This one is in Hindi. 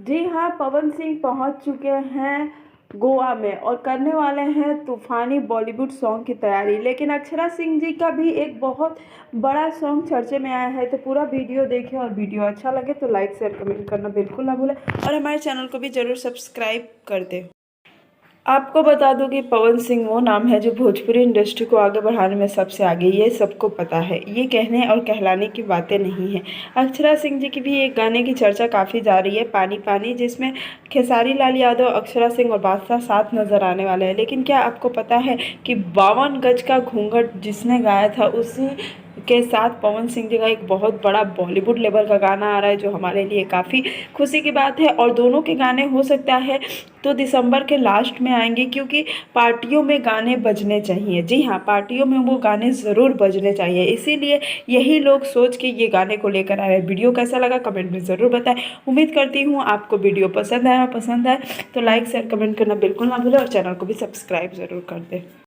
जी हाँ, पवन सिंह पहुंच चुके हैं गोवा में और करने वाले हैं तूफानी बॉलीवुड सॉन्ग की तैयारी। लेकिन अक्षरा सिंह जी का भी एक बहुत बड़ा सॉन्ग चर्चे में आया है, तो पूरा वीडियो देखें और वीडियो अच्छा लगे तो लाइक शेयर कमेंट करना बिल्कुल ना भूलें और हमारे चैनल को भी ज़रूर सब्सक्राइब कर दें। आपको बता दूं कि पवन सिंह वो नाम है जो भोजपुरी इंडस्ट्री को आगे बढ़ाने में सबसे आगे, ये सबको पता है। ये कहने और कहलाने की बातें नहीं हैं। अक्षरा सिंह जी की भी एक गाने की चर्चा काफ़ी जा रही है, पानी पानी, जिसमें खेसारी लाल यादव, अक्षरा सिंह और बादशाह साथ नज़र आने वाले हैं। लेकिन क्या आपको पता है कि 52 गज का घूंघट जिसने गाया था उसी के साथ पवन सिंह जी का एक बहुत बड़ा बॉलीवुड लेवल का गाना आ रहा है, जो हमारे लिए काफ़ी खुशी की बात है। और दोनों के गाने हो सकता है तो दिसंबर के लास्ट में आएंगे, क्योंकि पार्टियों में गाने बजने चाहिए। जी हाँ, पार्टियों में वो गाने ज़रूर बजने चाहिए, इसीलिए यही लोग सोच के ये गाने को लेकर आए हैं। वीडियो कैसा लगा कमेंट में ज़रूर बताएं। उम्मीद करती हूँ आपको वीडियो पसंद आए तो लाइक शेयर कमेंट करना बिल्कुल ना भूलें और चैनल को भी सब्सक्राइब ज़रूर कर दें।